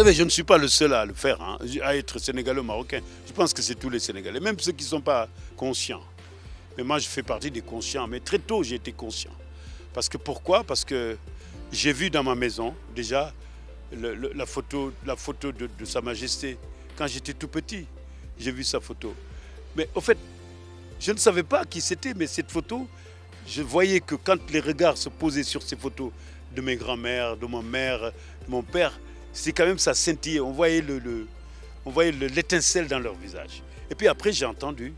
savez, je ne suis pas le seul à le faire, hein, à être sénégalais ou marocain. Je pense que c'est tous les Sénégalais, même ceux qui ne sont pas conscients. Mais moi, je fais partie des conscients. Mais très tôt, j'ai été conscient. Parce que pourquoi? Parce que j'ai vu dans ma maison, déjà, la photo de Sa Majesté. Quand j'étais tout petit, j'ai vu sa photo. Mais au fait, je ne savais pas qui c'était, mais cette photo, je voyais que quand les regards se posaient sur ces photos de mes grands-mères, de ma mère, de mon père, c'est quand même ça scintillait. On voyait l'étincelle dans leur visage. Et puis après, j'ai entendu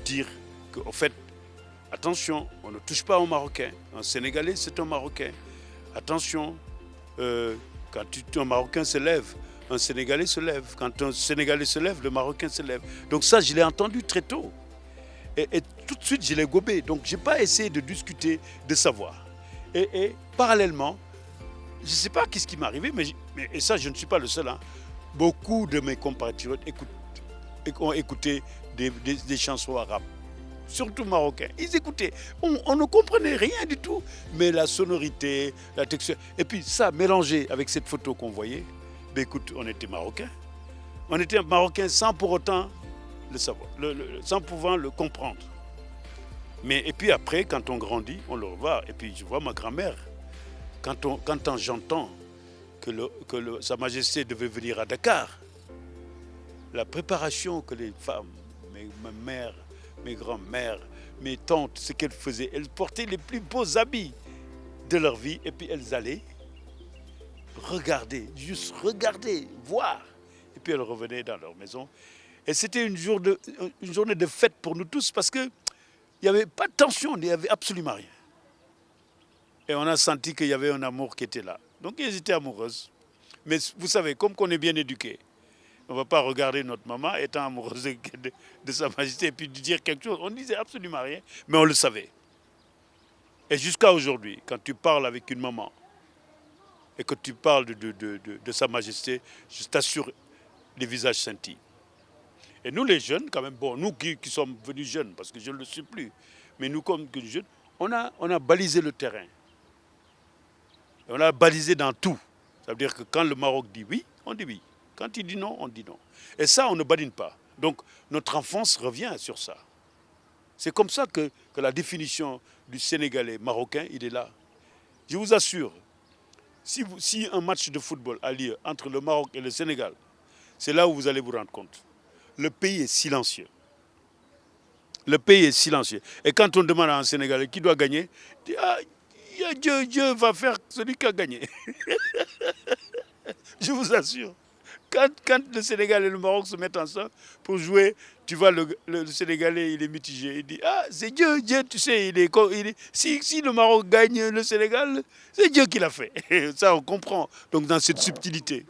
dire qu'en fait, attention, on ne touche pas aux Marocains. Un Sénégalais, c'est un Marocain. Attention, quand un Marocain se lève, un Sénégalais se lève. Quand un Sénégalais se lève, le Marocain se lève. Donc ça, je l'ai entendu très tôt. Et tout de suite, je l'ai gobé. Donc, je n'ai pas essayé de discuter, de savoir. Et parallèlement, je ne sais pas qu'est-ce qui m'est arrivé, et ça, je ne suis pas le seul. Hein. Beaucoup de mes compatriotes ont écouté des chansons arabes, surtout marocains. Ils écoutaient. On ne comprenait rien du tout. Mais la sonorité, la texture. Et puis ça, mélangé avec cette photo qu'on voyait, ben écoute, on était marocains. On était marocains sans pour autant le savoir, sans pouvoir le comprendre. Et puis après, quand on grandit, on le revoit. Et puis je vois ma grand-mère. Quand j'entends que Sa Majesté devait venir à Dakar, la préparation que les femmes, ma mère, mes grands-mères, mes tantes, ce qu'elles faisaient, elles portaient les plus beaux habits de leur vie et puis elles allaient regarder, juste regarder, voir. Et puis elles revenaient dans leur maison. Et c'était une journée de fête pour nous tous parce qu'il n'y avait pas de tension, il n'y avait absolument rien. Et on a senti qu'il y avait un amour qui était là. Donc elles étaient amoureuses. Mais vous savez, comme qu'on est bien éduqués, on ne va pas regarder notre maman étant amoureuse de Sa Majesté et puis dire quelque chose. On ne disait absolument rien, mais on le savait. Et jusqu'à aujourd'hui, quand tu parles avec une maman et que tu parles de Sa Majesté, je t'assure, les visages scintillent. Et nous les jeunes, quand même, bon, nous qui sommes venus jeunes, parce que je ne le suis plus, mais nous comme jeunes, on a balisé le terrain. Et on a balisé dans tout. Ça veut dire que quand le Maroc dit oui, on dit oui. Quand il dit non, on dit non. Et ça, on ne badine pas. Donc, notre enfance revient sur ça. C'est comme ça que la définition du Sénégalais marocain, il est là. Je vous assure, si un match de football a lieu entre le Maroc et le Sénégal, c'est là où vous allez vous rendre compte. Le pays est silencieux. Le pays est silencieux. Et quand on demande à un Sénégalais qui doit gagner, il dit, ah, Dieu va faire celui qui a gagné. Je vous assure. Quand le Sénégal et le Maroc se mettent ensemble pour jouer, tu vois, le Sénégalais, il est mitigé. Il dit, ah, c'est Dieu, tu sais, si le Maroc gagne le Sénégal, c'est Dieu qui l'a fait. Ça, on comprend. Donc, dans cette subtilité.